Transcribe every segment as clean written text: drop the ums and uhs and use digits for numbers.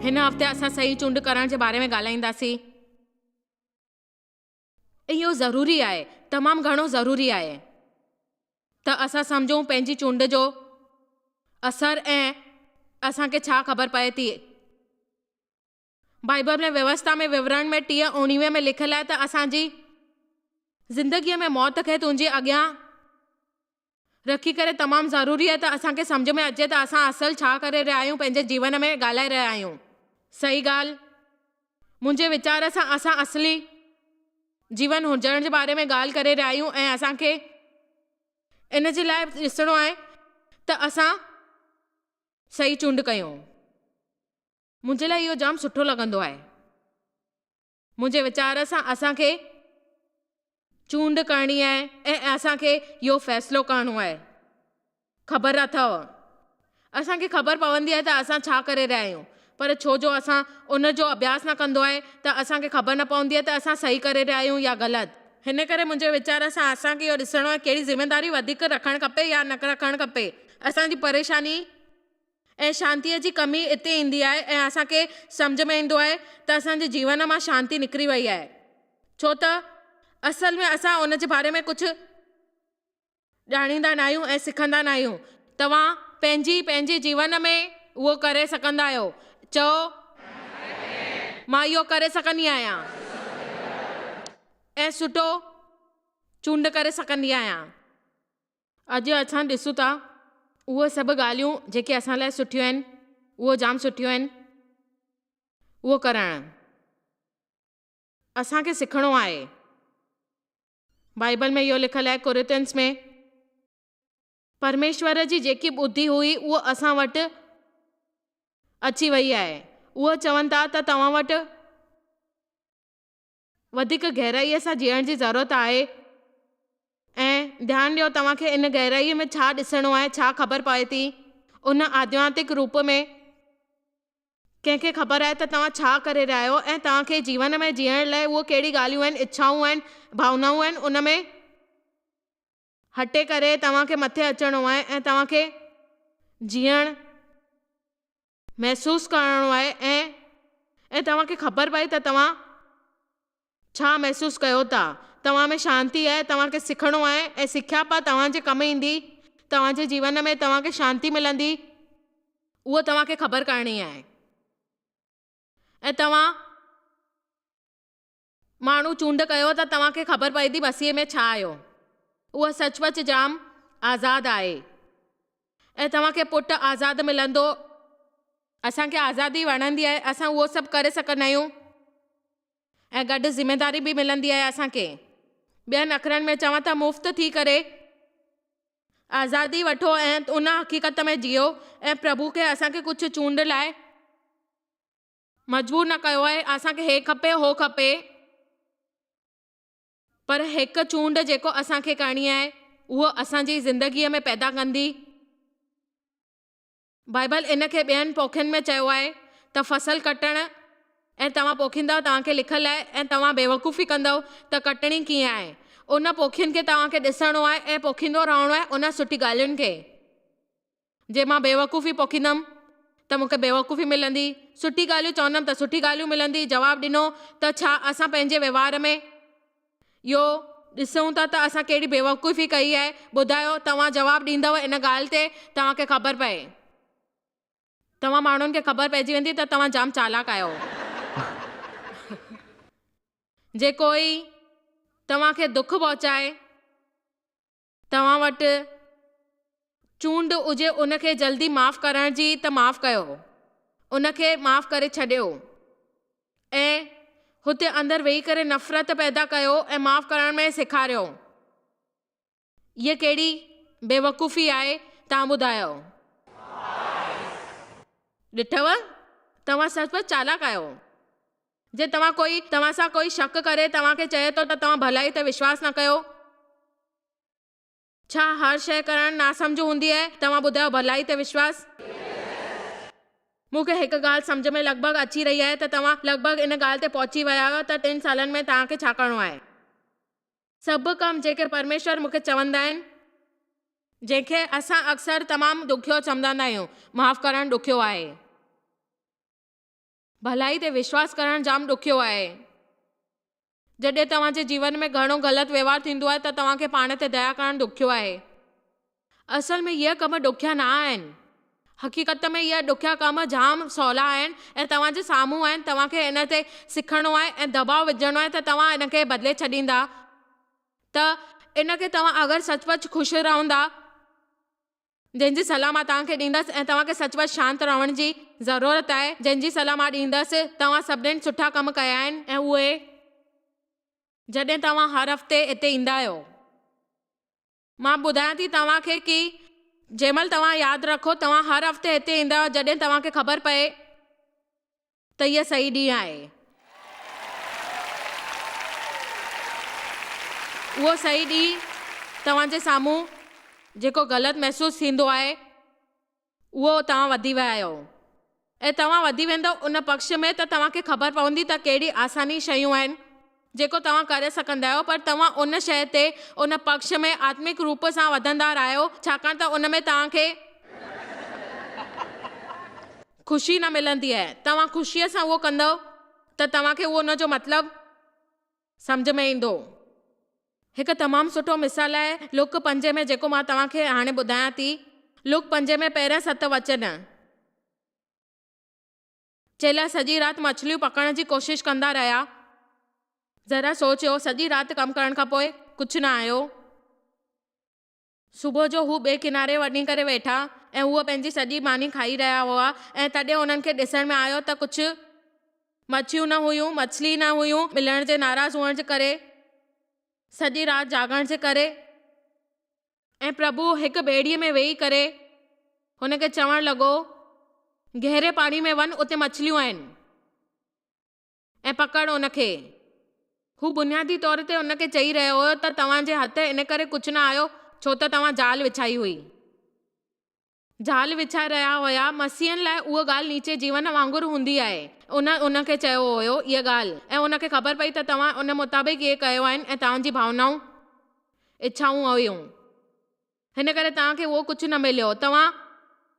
हिन हफ़्ते असां सही चूंड करण जे बारे में ॻाल्हाईंदासीं। इहो ज़रूरी आहे, तमामु घणो ज़रूरी आहे त असां सम्झूं पंहिंजी चूंड जो असर ऐं असांखे छा ख़बर पए थी। बाइबल में व्यवस्था में विवरण में 10:19 में लिखियलु आहे त असांजी ज़िंदगीअ में मौत खे तुंहिंजे अॻियां रखी करे तमामु ज़रूरी आहे त असांखे सम्झ में अचे त असां असल छा करे रहिया आहियूं, पंहिंजे जीवन में ॻाल्हाए रहिया आहियूं। सही ॻाल्हि, मुंहिंजे वीचार सां असां असली जीवन हुजण जे बारे में ॻाल्हि करे रहिया आहियूं ऐं असांखे इन जे लाइ ॾिसणो आहे त असां सही चूंड कयूं। मुंहिंजे लाइ इहो जाम सुठो लॻंदो आहे। मुंहिंजे वीचार सां असांखे चूंड करणी आहे ऐं असांखे इहो फ़ैसिलो करणो आहे। ख़बर अथव, असांखे ख़बर पवंदी आहे त असां छा करे रहिया आहियूं, पर छो जो असां उन जो अभ्यास न कंदो आहे त असांखे ख़बर न पवंदी आहे त असां सही करे रहिया आहियूं या ग़लति। हिन करे मुंहिंजे वीचार सां असांखे इहो ॾिसणो आहे कहिड़ी ज़िमेदारी वधीक रखणु खपे या न रखणु खपे। असांजी परेशानी ऐं शांतीअ जी कमी हिते ईंदी आहे ऐं असांखे सम्झ में ईंदो आहे त असांजे जीवन मां शांती निकिरी वई आहे, छो त असल में असां उन जे बारे में कुझु ॼाणींदा न आहियूं ऐं सिखंदा न आहियूं। तव्हां पंहिंजे जीवन में उहो करे सघंदा आहियो। चओ, मां इहो करे सघंदी आहियां ऐं सुठो चूंड करे सघंदी आहियां। अॼु असां ॾिसूं था उहे सभु ॻाल्हियूं जेके असां लाइ सुठियूं आहिनि, उहो जाम सुठियूं आहिनि, उहो करणु असांखे सिखणो आहे। बाइबल में इहो लिखियलु आहे कुरिन्थियंस में, परमेश्वर जी जेकी ॿुधी हुई उहा असां वटि अची वई आहे। उहे चवनि था त तव्हां वटि वधीक गहराईअ सां जीअण जी ज़रूरत आहे ऐं ध्यानु ॾियो तव्हांखे इन गहराईअ में छा ॾिसणो आहे, छा ख़बर पए थी। उन आध्यात्मिक रूप में कंहिंखे ख़बर आहे त तव्हां छा करे रहिया आहियो ऐं तव्हांखे जीवन में जीअण लाइ उहो कहिड़ी ॻाल्हियूं आहिनि, इच्छाऊं आहिनि, भावनाऊं आहिनि, उन में हटे करे तव्हांखे मथे अचणो आहे ऐं तव्हांखे जीअण महसूसु करणो आहे ऐं तव्हांखे ख़बर पए त तव्हां छा महसूसु कयो था। तव्हां में शांती आहे, तव्हांखे सिखणो आहे ऐं सिख्या पा तव्हांजे कमु ईंदी, तव्हांजे जीवन में तव्हांखे शांती मिलंदी, उहो तव्हांखे ख़बर करणी आहे। ऐं तव्हां माण्हू चूंड कयो त तव्हांखे ख़बर पवंदी मसीह में छा आहियो। उहा सचमुच जाम आज़ादु आहे ऐं तव्हांखे पुटु आज़ादु मिलंदो। असांखे आज़ादी वणंदी आहे, असां उहो सभु करे सघंदा आहियूं ऐं गॾु ज़िमेदारी बि मिलंदी आहे असांखे। ॿियनि अख़रनि में चवां त मुफ़्त थी करे आज़ादी वठो ऐं उन हक़ीक़त में जियो ऐं प्रभु खे असांखे कुझु चूंड लाइ मजबूर न कयो आहे। असांखे हे खपे हो खपे, पर हिकु चूंड जेको असांखे करणी आहे उहो असांजी ज़िंदगीअ में पैदा कंदी। बाइबल इन खे ॿियनि पोखियुनि में चयो आहे त फसल कटणु ऐं तव्हां पोखींदव, तव्हांखे लिखियलु आहे ऐं तव्हां बेवकूफ़ी कंदव त कटणी कीअं आहे। उन पोखियुनि खे तव्हांखे ॾिसणो आहे ऐं पोखींदो रहणो आहे उन सुठी ॻाल्हियुनि खे। जे मां बेवकूफ़ी पोखींदमि त मूंखे बेवकूफ़ी मिलंदी, सुठी ॻाल्हियूं चवंदमि त सुठी ॻाल्हियूं मिलंदी। जवाबु ॾिनो त छा असां पंहिंजे व्यवहार में इहो ॾिसूं था त असां कहिड़ी बेवकूफ़ी कई आहे। ॿुधायो, तव्हां जवाबु ॾींदव इन ॻाल्हि ते, तव्हांखे ख़बर पए। तव्हां माण्हुनि खे ख़बर पइजी वेंदी त तव्हां जाम चालाक आहियो। जे कोई तव्हांखे दुख पहुचाए, तव्हां वटि चूंड हुजे उनखे जल्दी माफ़ करण जी त माफ़ कयो, उनखे माफ़ करे छॾियो ऐं हुते अंदरि वेही करे नफ़रत पैदा कयो ऐं माफ़ करण में सेखारियो। हीअ कहिड़ी बेवकूफ़ी आहे, तव्हां ॿुधायो। ॾिठव, तव्हां सचुपचु चालाक आहियो। जे तव्हां सां कोई शक करे, तव्हांखे चए थो त तव्हां भलाई ते विश्वास न कयो। छा हर शइ करणु नासमझ हूंदी आहे? तव्हां ॿुधायो, भलाई ते विश्वास। मूंखे हिकु ॻाल्हि सम्झ में लॻभॻि अची रही आहे त तव्हां लॻभॻि इन ॻाल्हि ते पहुची विया आहियो त 3 सालनि में तव्हांखे छा करणो आहे। सभु कम जेके परमेश्वर मूंखे चवंदा आहिनि, जंहिंखे असां अक्सर तमामु ॾुखियो सम्झंदा आहियूं, माफ़ करणु ॾुखियो आहे। भलाई ते विश्वास करणु जाम ॾुखियो आहे। जॾहिं तव्हांजे जीवन में घणो ग़लति व्यवहार थींदो आहे त तव्हांखे पाण ते दया करणु ॾुखियो आहे। असल में इहे कम ॾुखिया न आहिनि, हक़ीक़त में इहे ॾुखिया कम जाम सवला आहिनि ऐं तव्हांजे साम्हूं आहिनि। तव्हांखे इन ते सिखणो आहे ऐं दबाव विझणो आहे त तव्हां इन खे बदिले छॾींदा। त इन खे तव्हां अगरि सचपच ख़ुशि रहंदा, जंहिंजी सलाह मां तव्हांखे ॾींदसि, ऐं तव्हांखे सचपच शांति रहण जी ज़रूरत आहे, जंहिंजी सलाह मां ॾींदसि, तव्हां सभिनीनि सुठा कम कया आहिनि। ऐं उहे जॾहिं तव्हां हर हफ़्ते हिते ईंदा आहियो, मां ॿुधायां थी तव्हांखे कि जंहिंमहिल तव्हां यादि रखो तव्हां हर हफ़्ते हिते ईंदा आहियो जॾहिं तव्हांखे ख़बर पए त इहो सही ॾींहुं आहे। उहो सही ॾींहुं तव्हांजे साम्हूं जेको ग़लति महसूसु थींदो आहे उहो तव्हां वधी विया आहियो, ऐं तव्हां वधी वेंदव उन पक्ष में त तव्हांखे ख़बर पवंदी त कहिड़ी आसानी शयूं आहिनि जेको तव्हां करे सघंदा आहियो। पर तव्हां उन शइ ते उन पक्ष में आत्मिक रूप सां वधंदा रहियो, छाकाणि त उन में तव्हांखे ख़ुशी न मिलंदी आहे। तव्हां ख़ुशीअ सां उहो कंदव त तव्हांखे उहो उन जो मतिलबु सम्झ में ईंदो। हिकु तमामु सुठो मिसाल आहे लुक 5 में, जेको मां तव्हांखे हाणे ॿुधायां थी। लुक 5 में पहिरियां 7 वचन। चेला सॼी राति मछलियूं पकड़ण जी कोशिशि कंदा रहिया। ज़रा सोचियो, सॼी राति कमु करण खां पोइ कुझु न आयो। सुबुह जो हू ॿिए किनारे वञी करे वेठा ऐं उहे पंहिंजी सॼी मानी खाई रहिया हुआ, ऐं तॾहिं उन्हनि खे ॾिसण में आयो त कुझु मच्छियूं न हुयूं, मछली न हुयूं। मिलण जे नाराज़ हुअण जे करे, सॼी राति जागण जे करे, ऐं प्रभु हिकु ॿेड़ीअ में वेही करे हुनखे चवणु लॻो, गहरे पाणी में वञ, उते मछलियूं आहिनि ऐं पकड़ उनखे। हू बुनियादी तौर ते उनखे चई रहियो हुयो त तव्हांजे हथ इन करे कुझु न आयो छो त तव्हां जाल विछाई हुई। जाल विछाए रहिया हुया। मसीहनि लाइ उहा ॻाल्हि नीचे जीवन वांगुरु हूंदी आहे। उनखे चयो हुयो इहा ॻाल्हि, ऐं उनखे ख़बर पई त तव्हां उन मुताबिक़ इहे कयो आहिनि ऐं तव्हांजी भावनाऊं इच्छाऊं हुयूं। हिन करे तव्हांखे उहो कुझु न मिलियो। तव्हां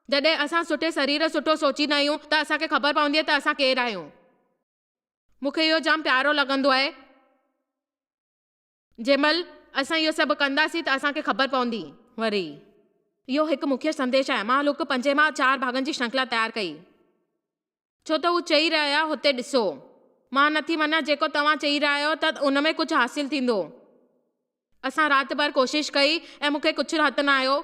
जॾहिं असां सुठे शरीर सुठो सोचींदा आहियूं त असांखे ख़बर पवंदी आहे त असां केरु आहियूं। मूंखे इहो जाम प्यारो लॻंदो आहे। जंहिंमहिल असां इहो सभु कंदासीं त असांखे ख़बर पवंदी। वरी इहो हिकु मुख्य संदेश आहे। मां लुक 5 मां 4 भागनि जी श्रृंखला तयारु कई, छो त हू चई रहिया हुते ॾिसो। मां नथी मञा जेको तव्हां चई रहिया आहियो त उन में कुझु हासिलु थींदो। असां राति भर कोशिशि कई ऐं मूंखे कुझु हथ न आयो।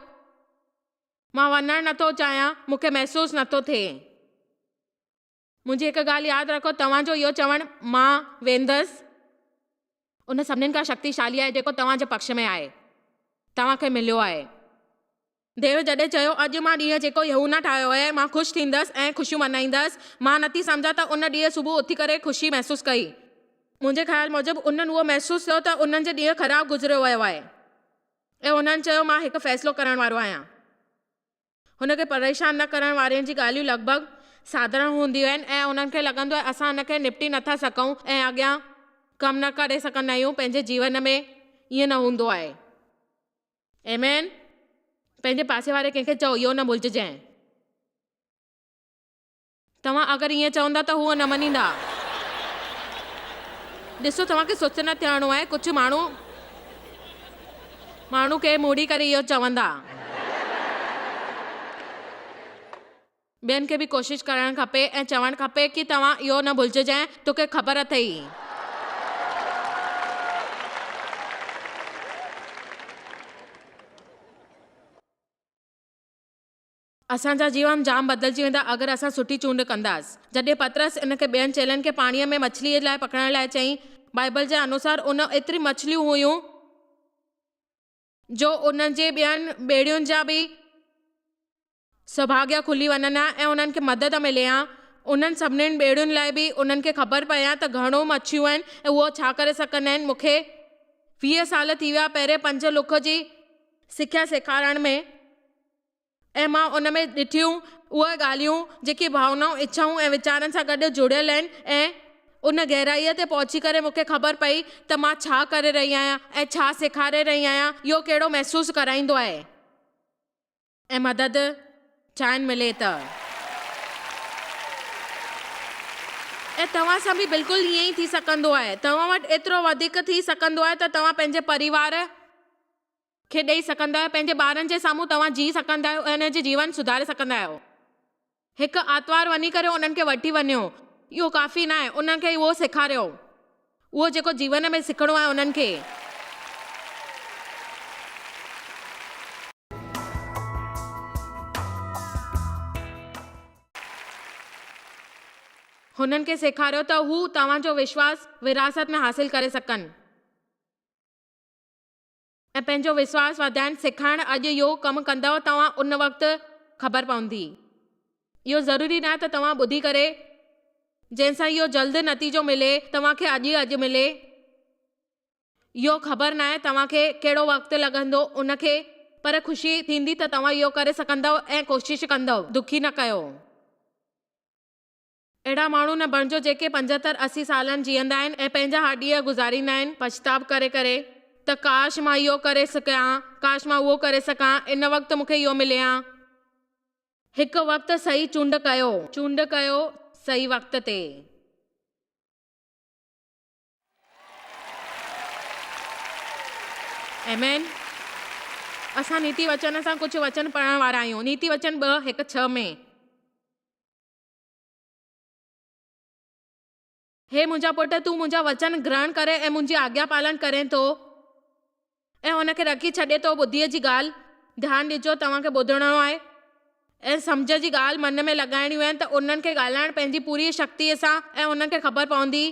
मां वञणु नथो चाहियां, मूंखे महसूसु नथो थिए। मुंहिंजी हिकु ॻाल्हि यादि रखो, तव्हांजो इहो चवणु मां वेंदसि उन सभिनीनि खां शक्तिशाली आहे जेको तव्हांजे पक्ष में आहे, तव्हांखे मिलियो आहे। देव जॾहिं चयो, अॼु मां ॾींहुं जेको यूहन्ना ठाहियो आहे, मां ख़ुशि थींदसि ऐं ख़ुशियूं मल्हाईंदसि, मां नथी सम्झां त उन ॾींहुं सुबुह उथी करे ख़ुशी महसूसु कई। मुंहिंजे ख़्याल मूजिबि उन्हनि उहो महसूसु कयो त उन्हनि जो ॾींहुं ख़राबु गुज़रियो वियो आहे, ऐं उन्हनि चयो मां हिकु फ़ैसिलो करण वारो आहियां। हुनखे परेशान न करण वारनि जी ॻाल्हियूं लॻभॻि साधारण हूंदियूं आहिनि, ऐं उन्हनि खे लॻंदो आहे असां हिनखे निपटी नथा सघूं ऐं अॻियां कमु न करे सघंदा आहियूं। पंहिंजे जीवन में ईअं न हूंदो आहे। आमीन। पंहिंजे पासे वारे कंहिंखे चओ, इहो न भुलिजजांइ। तव्हां अगरि ईअं चवंदा त हूअ न मञींदा। ॾिसो, तव्हांखे सुस्त न थियणो आहे। कुझु माण्हू खे मूड़ी करे इहो चवंदा। ॿियनि खे बि कोशिशि करणु खपे ऐं चवणु खपे कि तव्हां इहो न भुलिजजांइ, तोखे ख़बर अथई। असांजा जीवन जाम बदिलजी वेंदा अगरि असां सुठी चूंड कंदासीं। जॾहिं पतरस इन खे ॿियनि चेलनि खे पाणीअ में मछलीअ लाइ पकड़ण लाइ चई, बाइबल जे अनुसार उन एतिरी मछलियूं हुयूं जो उन्हनि जे ॿियनि ॿेड़ियुनि जा बि सौभाग्य खुली वञनि ऐं उन्हनि खे मदद मिले हा। उन्हनि सभिनीनि ॿेड़ियुनि लाइ बि उन्हनि खे ख़बर पए हा त घणो मच्छियूं आहिनि ऐं उहो छा करे सघंदा आहिनि। मूंखे 20 साल थी विया पहिरें 5 लुक जी सिख्या सेखारण में, ऐं मां उन में ॾिठियूं उहे ॻाल्हियूं जेकी भावनाऊं, इच्छाऊं ऐं वीचारनि सां गॾु जुड़ियल आहिनि, ऐं उन गहराईअ ते पहुची करे मूंखे ख़बर पई त मां छा करे रही आहियां ऐं छा सेखारे रही आहियां। इहो कहिड़ो महसूसु कराईंदो आहे ऐं मदद चाइन मिले त। ऐं तव्हां सां बि बिल्कुलु ईअं ई थी सघंदो आहे। तव्हां वटि एतिरो वधीक थी सघंदो आहे त तव्हां पंहिंजे परिवार खे ॾेई सघंदा आहियो, पंहिंजे ॿारनि जे साम्हूं तव्हां जी सघंदा आहियो ऐं हुन जो जीवन सुधारे सघंदा आहियो। हिकु आर्तवार वञी करे उन्हनि खे वठी वञो, इहो काफ़ी न आहे। उन्हनि खे उहो सेखारियो, उहो जेको जीवन में सिखणो आहे उन्हनि खे। हुननि खे सेखारियो त हू तव्हांजो विश्वास विरासत में हासिल करे सघनि ऐं पंहिंजो विश्वास वधाइण सिखाइण। अॼु इहो कमु कंदव तव्हां उन वक़्तु ख़बर पवंदी। इहो ज़रूरी न आहे त तव्हां ॿुधी करे जंहिंसां इहो जल्द नतीजो मिले तव्हांखे अॼु मिले। इहो ख़बर न आहे तव्हांखे कहिड़ो वक़्तु लॻंदो उनखे, पर ख़ुशी थींदी त तव्हां इहो करे सघंदव ऐं कोशिशि कंदव। दुखी न कयो। अहिड़ा माण्हू न बणिजो जेके 75-80 सालनि जीअंदा आहिनि ऐं पंहिंजा ॾींहं गुज़ारींदा आहिनि पछताव करे करे त काश मां इहो करे सघां, काश मां उहो करे सघां, इन वक़्तु मूंखे इहो मिले हा। हिकु वक़्तु सही चूंड कयो सही वक़्त ते। आमीन। असां नीति वचन सां कुझु वचन पढ़ण वारा आहियूं। नीति वचन 2:1-6 में, हे मुंहिंजा पुट, तूं मुंहिंजा वचन ग्रहण करे ऐं मुंहिंजी आज्ञा पालन करे थो ऐं हुनखे रखी छॾे थो। ॿुद्धीअ जी ॻाल्हि ध्यानु ॾिजो, तव्हांखे ॿुधणो आहे ऐं सम्झ जी ॻाल्हि मन में लॻाइणियूं आहिनि त उन्हनि खे ॻाल्हाइण पंहिंजी पूरी शक्तीअ सां ऐं उन्हनि खे ख़बर पवंदी।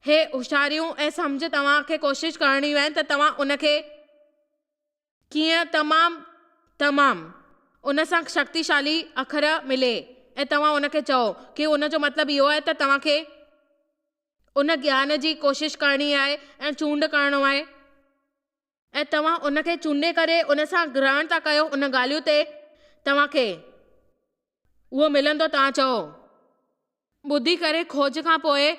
हे होशियारियूं ऐं सम्झ तव्हांखे कोशिशि करणियूं आहिनि त तव्हां उनखे कीअं तमामु उन सां शक्तिशाली अखर मिले ऐं तव्हां उनखे चओ कि उनजो मतिलबु इहो आहे त तव्हांखे उन ज्ञान जी कोशिशि करणी आहे ऐं चूंड करणो आहे ऐं तव्हां उनखे चूंडे करे उन सां ग्रहण था कयो। उन ॻाल्हियूं ते तव्हांखे उहो मिलंदो। तव्हां चओ, ॿुधी करे खोज खां पोइ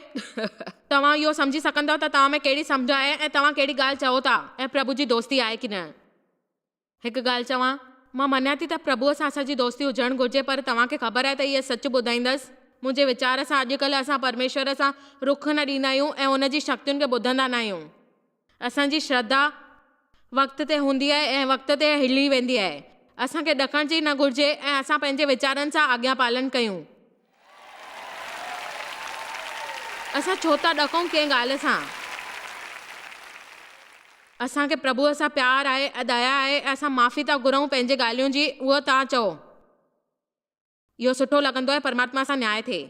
तव्हां इहो सम्झी सघंदव त तव्हां में कहिड़ी सम्झ आहे ऐं तव्हां कहिड़ी ॻाल्हि चओ था ऐं प्रभु जी दोस्ती आहे की न। हिकु ॻाल्हि चवां, मां मञा थी त प्रभुअ सां असांजी दोस्ती हुजणु घुरिजे, पर तव्हांखे ख़बर आहे त इहे सच ॿुधाईंदसि। मुंहिंजे वीचार सां अॼुकल्ह असां परमेश्वर सां रुख न ॾींदा आहियूं ऐं उन जी शक्तियुनि खे ॿुधंदा न आहियूं। असांजी श्रद्धा वक़्त ते हूंदी आहे ऐं वक़्त ते हिली वेंदी आहे। असांखे ॾकण जी न घुरिजे ऐं असां पंहिंजे वीचारनि सां आज्ञा पालन कयूं। असां छो था ॾकूं कंहिं ॻाल्हि सां? असांखे प्रभुअ सां प्यारु आहे ऐं दया आहे ऐं असां माफ़ी था घुरूं पंहिंजे ॻाल्हियुनि जी। उहो तव्हां चओ, इहो सुठो लॻंदो आहे परमात्मा सां न्याय थिए।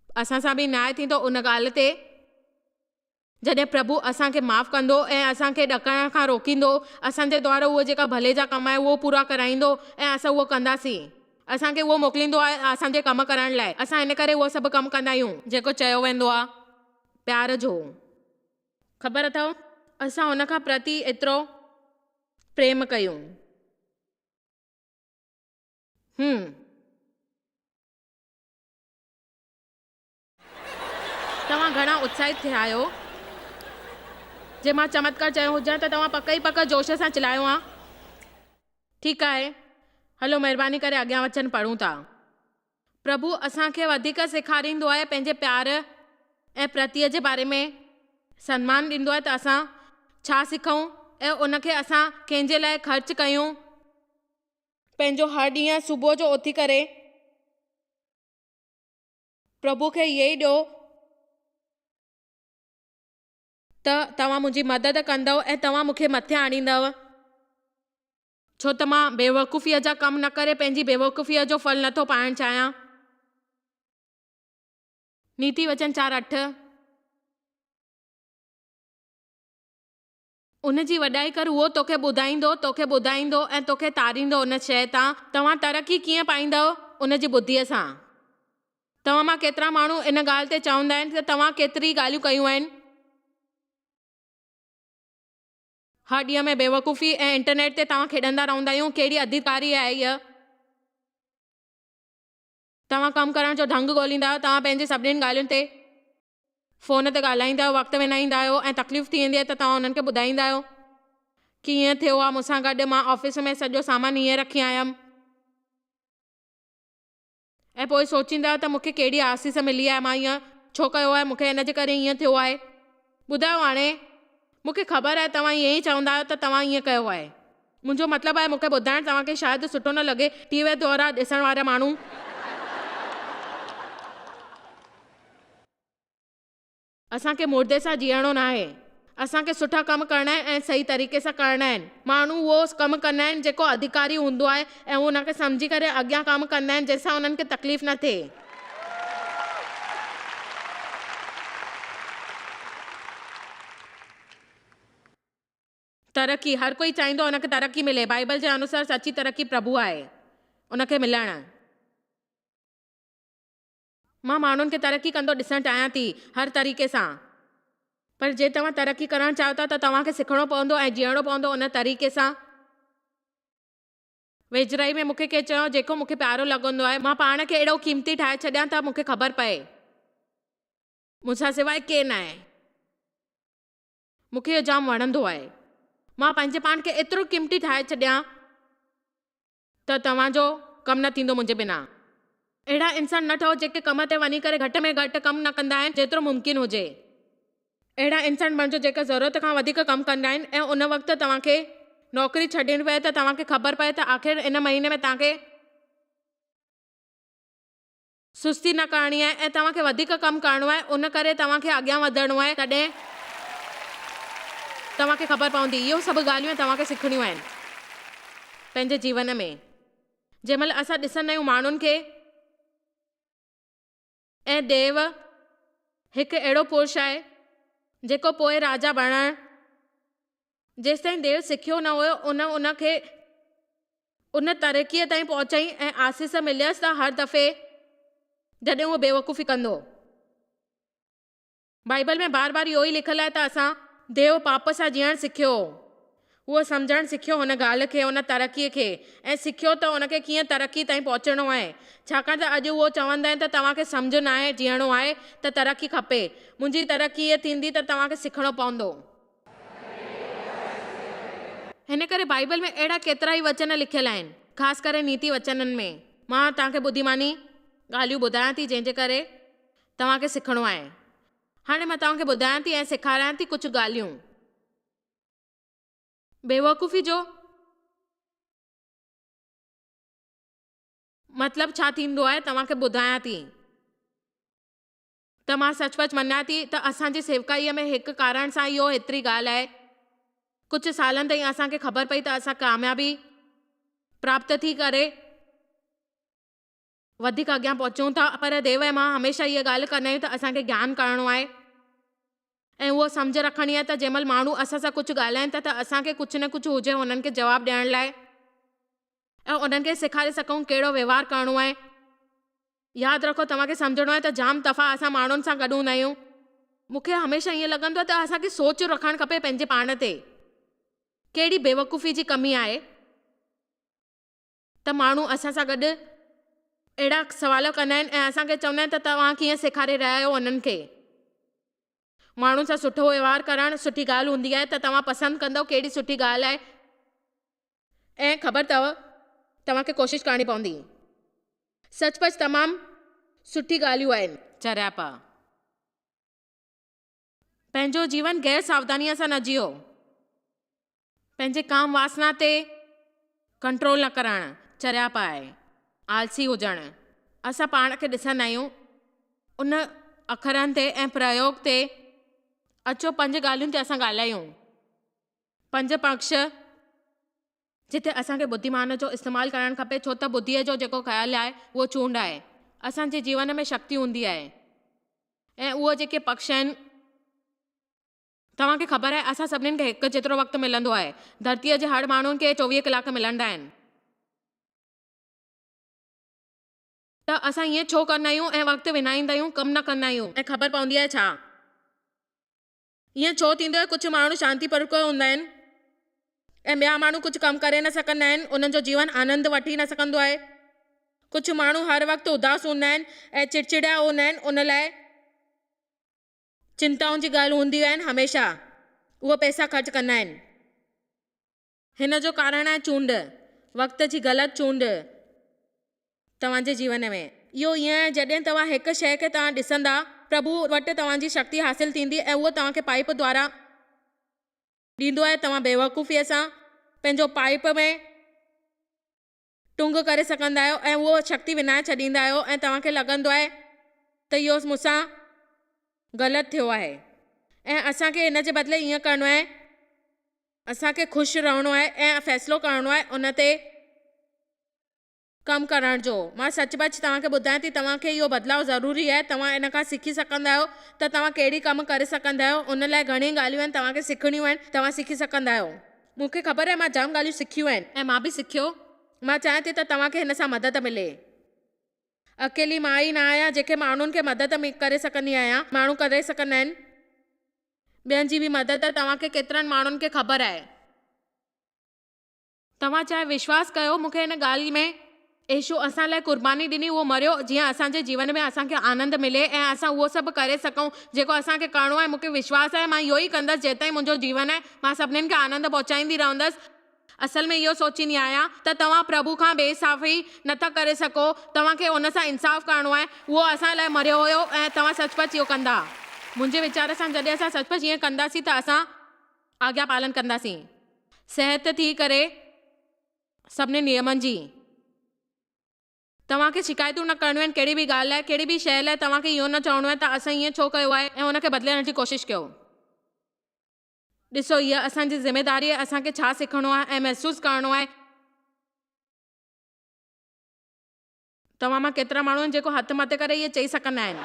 असां सां बि न्याय थींदो उन ॻाल्हि ते जॾहिं प्रभु असांखे माफ़ कंदो ऐं असांखे ॾकण खां रोकींदो। असांजे द्वारा उहो जेका भले जा कम आहे उहो पूरा कराईंदो ऐं असां उहो कंदासीं। असांखे उहो मोकिलींदो आहे असांजे कमु करण लाइ। असां इन करे उहो सभु कमु कंदा आहियूं जेको चयो वेंदो आहे प्यार जो। ख़बर अथव, असां हुन खां प्रति एतिरो प्रेम कयूं। तव्हां घणा उत्साहित थिया आहियो? जे मां चमत्कार चयो हुजां त तव्हां पक ई पक जोश सां चिल्लायो हा। ठीकु आहे, हलो महिरबानी करे अॻियां वचन पढ़ूं था। प्रभु असांखे वधीक सेखारींदो आहे पंहिंजे प्यार ऐं प्रतीअ जे बारे में। सन्मान ॾींदो आहे त असां छा सिखूं ऐं उनखे असां कंहिंजे लाइ ख़र्च कयूं। पंहिंजो हर ॾींहुं सुबुह जो उथी करे प्रभु खे इहे ई ॾियो त तव्हां मुंहिंजी मदद कंदव ऐं तव्हां मूंखे मथे आणींदव। छो त मां बेवकूफ़ीअ जा कम न करे पंहिंजी बेवकूफ़ीअ जो फल नथो पाइणु चाहियां। नीति वचन 4:8, उन जी वॾाई कर, उहो तोखे ॿुधाईंदो ऐं तोखे तारींदो उन शइ तां। तव्हां तरक़ी कीअं पाईंदव? उन जी ॿुद्धीअ सां। तव्हां मां केतिरा माण्हू इन ॻाल्हि ते चवंदा आहिनि त तव्हां केतिरी ॻाल्हियूं कयूं आहिनि। हर ॾींहं में बेवकूफ़ी ऐं इंटरनेट ते तव्हां खेॾंदा रहंदा आहियूं। कहिड़ी अधिकारी आहे इहा? तव्हां कमु करण जो ढंग ॻोल्हींदा आहियो। तव्हां पंहिंजे सभिनीनि ॻाल्हियुनि ते फ़ोन ते ॻाल्हाईंदा आहियो, वक़्त में न ईंदा आहियो ऐं तकलीफ़ थी वेंदी आहे त तव्हां उन्हनि खे ॿुधाईंदा आहियो की ईअं थियो आहे मूंसां गॾु, मां ऑफिस में सॼो सामान ईअं रखी आयमि ऐं पोइ सोचींदा आहियो त मूंखे कहिड़ी आसीस मिली आहे, मां ईअं छो कयो आहे, मूंखे हिन जे करे ईअं थियो आहे। ॿुधायो हाणे, मूंखे ख़बर आहे तव्हां ईअं ई चवंदा आहियो त तव्हां ईअं कयो आहे। मुंहिंजो मतिलबु आहे मूंखे ॿुधाइणु तव्हांखे शायदि सुठो न लॻे। टीवीअ द्वारा ॾिसण वारा माण्हू असांखे मुर्दे सां जीअणो न आहे, असांखे सुठा कम करणा आहिनि ऐं सही तरीक़े सां करणा आहिनि। माण्हू उहो कमु कंदा आहिनि जेको अधिकारी हूंदो आहे ऐं उनखे सम्झी करे अॻियां कमु कंदा आहिनि जंहिंसां उन्हनि खे तकलीफ़ न थिए। तरक़ी, हर कोई चाहींदो उनखे तरक़ी मिले। बाइबल जे अनुसार सची तरक़ी प्रभु आहे, उनखे मिलणु। मां माण्हुनि खे तरक़ी कंदो ॾिसणु चाहियां थी हर तरीक़े सां, पर जे तव्हां तरक़ी करणु चाहियो था त तव्हांखे सिखणो पवंदो ऐं जीअणो पवंदो उन तरीक़े सां। वेझराई में मूंखे कंहिं चयो जेको मूंखे प्यारो लॻंदो आहे, मां पाण खे अहिड़ो क़ीमती ठाहे छॾियां त मूंखे ख़बर पए मूंसां सवाइ केर न आहे। मूंखे इहो जाम वणंदो आहे। मां पंहिंजे पाण खे एतिरो क़ीमती ठाहे छॾियां त तव्हांजो कमु न थींदो मुंहिंजे बिना। अहिड़ा इंसान न ठहो जेके कम ते वञी करे घटि में घटि कमु न कंदा आहिनि जेतिरो मुमकिन हुजे। अहिड़ा इंसान बणिजो जेका ज़रूरत खां वधीक कमु कंदा आहिनि ऐं उन वक़्तु तव्हांखे नौकरी छॾिणी पए त तव्हांखे ख़बर पए त आख़िर इन महीने में तव्हांखे सुस्ती न करणी आहे ऐं तव्हांखे वधीक कमु करणो आहे। उन करे तव्हांखे अॻियां वधणो आहे, तॾहिं तव्हांखे ख़बर पवंदी। इहो सभु ॻाल्हियूं तव्हांखे सिखणियूं आहिनि पंहिंजे जीवन में। जंहिं महिल असां ॾिसंदा आहियूं माण्हुनि खे, ऐं देव हिकु अहिड़ो पुरुष आहे जेको पोइ राजा बणणु, जेसिताईं देव सिखियो न हुयो उनखे उन तरक़ीअ ताईं पहुचाई ऐं आसीस मिलियसि त हर दफ़े जॾहिं उहो बेवकूफ़ी कंदो। बाइबल में बार बार इहो ई लिखियलु आहे त असां देव पाप सां जीअणु सिखियो, उहो सम्झणु सिखियो हुन ॻाल्हि खे, हुन तरक़ीअ खे, ऐं सिखियो त उनखे कीअं तरक़ी ताईं पहुचणो आहे। छाकाणि त अॼु उहो चवंदा आहिनि त तव्हांखे सम्झ न आहे, जीअणो आहे त तरक़ी खपे। मुंहिंजी तरक़ी इहा थींदी त तव्हांखे सिखणो पवंदो। हिन करे बाइबल में अहिड़ा केतिरा ई वचन लिखियलु आहिनि, ख़ासि करे नीति वचननि में। मां तव्हांखे ॿुधीमानी ॻाल्हियूं ॿुधायां थी जंहिंजे करे तव्हांखे सिखणो आहे। हाणे मां तव्हांखे ॿुधायां थी ऐं सेखारियां थी कुझु ॻाल्हियूं। बेवकूफ़ी जो मतिलबु छा थींदो आहे तव्हांखे ॿुधायां थी। त मां सचपच मञा थी त असांजी सेवकाईअ में हिकु कारण सां इहो एतिरी ॻाल्हि आहे। कुझु सालनि ताईं असांखे ख़बर पई त असां कामयाबी प्राप्त थी करे वधीक अॻियां पहुचूं था, पर देव ऐं मां हमेशह इहा ॻाल्हि कंदा आहियूं त असांखे ज्ञान करणो आहे ऐं उहो सम्झ रखणी आहे त जंहिं महिल माण्हू असां सां कुझु ॻाल्हाइनि था त असांखे कुझु न कुझु हुजे हुननि खे जवाबु ॾियण लाइ, ऐं उन्हनि खे सेखारे सघूं कहिड़ो व्यवहार करणो आहे। यादि रखो, तव्हांखे सम्झणो आहे त जाम दफ़ा असां माण्हुनि सां गॾु हूंदा आहियूं। मूंखे हमेशह ईअं लॻंदो आहे त असांखे सोच रखणु खपे पंहिंजे पाण ते, कहिड़ी बेवकूफ़ी जी कमी आहे त माण्हू असां सां गॾु अहिड़ा सवाल कंदा आहिनि ऐं असांखे चवंदा आहिनि त तव्हां कीअं सेखारे रहिया आहियो उन्हनि खे। माण्हुनि सां सुठो व्यवहार करणु सुठी ॻाल्हि हूंदी आहे त तव्हां पसंदि कंदव कहिड़ी सुठी ॻाल्हि आहे, ऐं ख़बर अथव तव्हांखे कोशिशि करणी पवंदी। सचपच तमामु सुठी ॻाल्हियूं आहिनि। चरियापा, पंहिंजो जीवन गैर सावधानीअ सां न जियो, पंहिंजे काम वासना ते कंट्रोल न करणु चरियापा आहे। आलसी हुजणु, असां पाण खे ॾिसंदा आहियूं उन अखरनि ते ऐं प्रयोग ते। अचो 5 ॻाल्हियुनि ते असां ॻाल्हायूं। 5 पक्ष जिथे असांखे बुद्धिमान जो इस्तेमालु करणु खपे, छो त बुद्धीअ जो जेको ख़्यालु आहे उहो चूंड आहे। असांजे जीवन में शक्ति हूंदी आहे ऐं उहे जेके पक्ष आहिनि, तव्हांखे ख़बर आहे असां सभिनीनि खे हिकु जेतिरो वक़्तु मिलंदो आहे। धरतीअ जे हर माण्हुनि खे 24 कलाक मिलंदा आहिनि। त असां ईअं छो कंदा आहियूं ऐं वक़्तु विञाईंदा आहियूं, कमु न कंदा आहियूं ऐं ख़बर पवंदी आहे छा ईअं छो थींदो आहे। कुझु माण्हू शांतीपूर्वक हूंदा आहिनि ऐं ॿिया माण्हू कुझु कमु करे न सघंदा आहिनि, उन्हनि जो जीवन आनंद वठी न सघंदो आहे। कुझु माण्हू हर वक़्तु उदास हूंदा आहिनि ऐं चिड़चिड़ा हूंदा आहिनि, उन लाइ चिंताउनि जी ॻाल्हि हूंदियूं आहिनि हमेशह, उहे पैसा ख़र्च कंदा आहिनि। हिन जो कारण आहे चूंड, वक़्त जी ग़लति चूंड तव्हांजे जीवन में। इहो ईअं आहे जॾहिं तव्हां हिकु शइ खे तव्हां ॾिसंदा प्रभु वटि तव्हांजी शक्ति हासिल थींदी ऐं उहो तव्हांखे पाइप द्वारा ॾींदो आहे। तव्हां बेवकूफ़ीअ सां पंहिंजो पाइप में टुंग करे सघंदा आहियो ऐं उहो शक्ति विञाए छॾींदा आहियो ऐं तव्हांखे लॻंदो आहे त इहो मूंसां ग़लति थियो आहे। ऐं असांखे हिन जे बदिले ईअं करिणो आहे, असांखे ख़ुशि रहणो आहे ऐं फ़ैसिलो करिणो आहे उन ते कमु करण जो। मां सचपच तव्हांखे ॿुधायां थी, तव्हांखे इहो बदिलाव ज़रूरी आहे। तव्हां इन खां सिखी सघंदा आहियो त तव्हां कहिड़ी कमु करे सघंदा आहियो। उन लाइ घणी ॻाल्हियूं आहिनि तव्हांखे सिखणियूं आहिनि, तव्हां सिखी सघंदा आहियो। मूंखे ख़बर आहे मां जाम ॻाल्हियूं सिखियूं आहिनि ऐं मां बि सिखियो। मां चाहियां थी त तव्हांखे हिन सां मदद मिले। अकेली मां ई न आहियां जेके माण्हुनि खे मदद करे सघंदी आहियां, माण्हू करे सघंदा आहिनि। ॿियनि जी बि मदद तव्हांखे केतिरनि माण्हुनि खे ख़बर आहे। तव्हां चाहे विश्वास कयो, मूंखे हिन ॻाल्हि में यीशु असां लाइ कुर्बानी ॾिनी, उहो मरियो जीअं असांजे जीवन में असांखे आनंद मिले ऐं असां उहो सभु करे सघूं जेको असांखे करिणो आहे। मूंखे विश्वास आहे मां इहो ई कंदसि जेसिताईं मुंहिंजो जीवन आहे। मां सभिनीनि खे आनंद पहुचाईंदी रहंदसि। असल में इहो सोचींदी आहियां त तव्हां प्रभु खां बेइंसाफ़ी नथा करे सघो, तव्हांखे हुन सां इंसाफ़ करिणो आहे। उहो असां लाइ मरियो हुयो ऐं तव्हां सचपच इहो कंदा। मुंहिंजे वीचार सां जॾहिं असां सचपच ईअं कंदासीं त असां आज्ञा पालन कंदासीं। सिहत थी करे सभिनी नियमनि जी। तव्हांखे शिकायतूं न करणियूं आहिनि कहिड़ी बि ॻाल्हि लाइ, कहिड़ी बि शइ लाइ। तव्हांखे इहो न चवणो आहे त असां ईअं छो कयो आहे ऐं हुनखे बदिलण जी कोशिशि कयो। ॾिसो, इहा असांजी ज़िमेदारी आहे। असांखे छा सिखणो आहे ऐं महसूसु करिणो आहे। तव्हां मां केतिरा माण्हू आहिनि जेको हथु मथे करे इहे चई सघंदा आहिनि।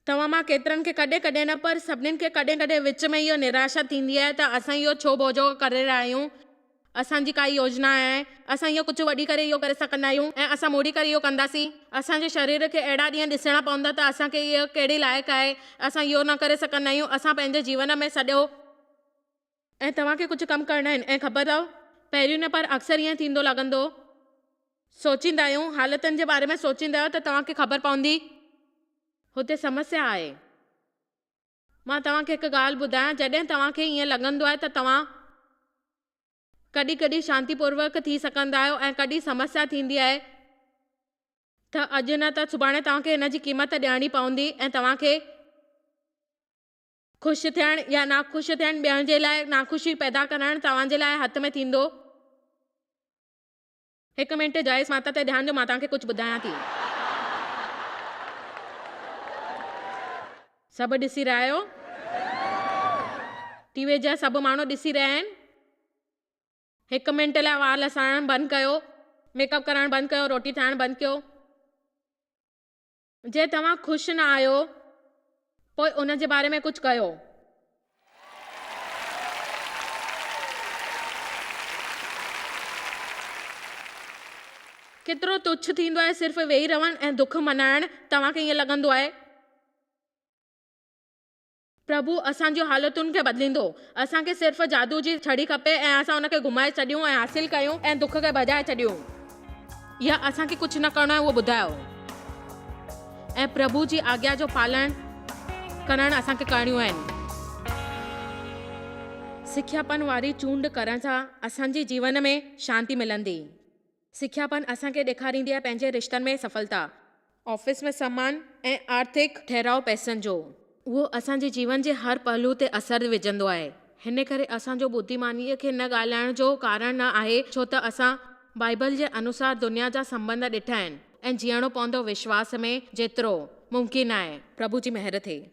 तव्हां मां केतिरनि खे कॾहिं कॾहिं न, पर सभिनीनि खे कॾहिं कॾहिं विच में इहो निराशा थींदी आहे त असां इहो छो बोझो करे रहिया आहियूं। असांजी काई योजना आहे, असां इहो कुझु वठी करे इहो करे सघंदा आहियूं ऐं असां मोड़ी करे इहो कंदासीं। असांजे शरीर खे अहिड़ा ॾींहं ॾिसणा पवंदा त असांखे इहो कहिड़े लाइक़ु आहे, असां इहो न करे सघंदा आहियूं। असां पंहिंजे जीवन में सॼो ऐं तव्हांखे कुझु कमु करणा आहिनि ऐं ख़बर अथव पहिरियों न, पर अक्सर ईअं थींदो लॻंदो, सोचींदा आहियूं, हालतुनि जे बारे में सोचींदा आहियो त तव्हांखे ख़बर पवंदी हुते समस्या आहे। मां तव्हांखे हिकु ॻाल्हि ॿुधायां, जॾहिं तव्हांखे ईअं लॻंदो आहे त तव्हां कॾहिं कॾहिं शांतिपूर्वक थी सघंदा आहियो ऐं कॾहिं समस्या थींदी आहे त अॼु न त सुभाणे तव्हांखे हिन जी क़ीमत ॾियणी पवंदी ऐं तव्हांखे ख़ुशि थियणु या नाख़ुशि थियणु, ॿियनि जे लाइ नाख़ुशी पैदा करणु तव्हांजे लाइ हथ में थींदो। हिकु मिंट जाइज़ माता ते ध्यानु ॾियो, मां तव्हांखे कुझु ॿुधायां थी। सभु ॾिसी रहिया आहियो? टीवी जा सभु माण्हू ॾिसी रहिया आहिनि? हिकु मिंट लाइ वाल असाइणु बंदि कयो, मेकअप करणु बंदि कयो, रोटी ठाहिणु बंदि कयो। जे तव्हां ख़ुशि न आहियो पोइ उन जे बारे में कुझु कयो। केतिरो तुच्छ थींदो आहे सिर्फ़ु वेही रहणु ऐं दुख मनाइणु। तव्हांखे ईअं लॻंदो आहे प्रभु असांजूं हालतुनि खे बदिलींदो, असांखे सिर्फ़ु जादू जी छड़ी खपे ऐं असां हुनखे घुमाए छॾियूं ऐं हासिल कयूं ऐं दुख खे भॼाए छॾियूं। या असांखे कुझु न करिणो आहे, उहो ॿुधायो। ऐं प्रभु जी आज्ञा जो पालन करणु असांखे करणियूं आहिनि। सिखियापन वारी चूंड करण सां असांजे जीवन में शांती मिलंदी। सिखियापन असांखे ॾेखारींदी आहे पंहिंजे रिश्तनि में सफलता, ऑफिस में सम्मान ऐं आर्थिक ठहिराउ पैसनि जो। उहो असांजे जीवन जे हर पहलू ते असरु विझंदो आहे। हिन करे असांजो ॿुद्धिमानीअ खे न ॻाल्हाइण जो कारण न आहे, छो त असां बाइबल जे अनुसार दुनिया जा संबंध ॾिठा आहिनि ऐं जीअणो पवंदो विश्वास में जेतिरो मुमकिन आहे। प्रभु जी महिर थिए।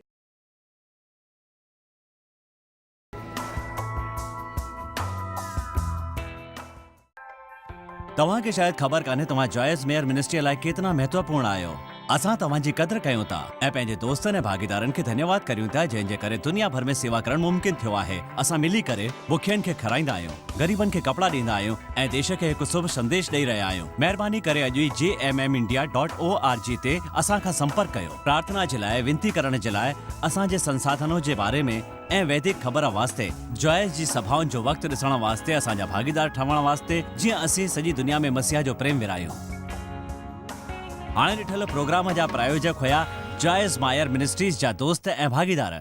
तव्हांखे शायदि ख़बर कान्हे तव्हां जॉयस मेयर मिनिस्ट्रीअ लाइ केतिरा महत्वपूर्ण आहियो। असां तव्हांजी क़दुरु कयूं था ऐं पंहिंजे दोस्तनि ऐं भागीदारनि खे धन्यवाद करियूं था जंहिंजे करे दुनिया भर में सेवा करणु मुमकिन थियो आहे। असां मिली करे बुखियनि खे खाराईंदा आहियूं, ग़रीबनि खे कपिड़ा ॾींदा आहियूं ऐं देश खे हिकु शुभ संदेश ॾेई रहिया आहियूं। महिरबानी करे अॼु ई jmmindia.org ते असां खां संपर्क कयो। प्रार्थना जे लाइ, विनती करण जे लाइ, असांजे संसाधनों जे बारे में ऐं वैदिक ख़बर वास्ते, जॉयस जी सभाउनि जो वक़्तु ॾिसण वास्ते, असांजा भागीदार ठहण वास्ते, जीअं असीं सॼी दुनिया में मसीहा जो प्रेम विरायूं। हाणे ॾिठल प्रोग्राम जा प्रायोजक हुया जॉयस मायर मिनिस्ट्रीज़ जा दोस्त ऐं भागीदार।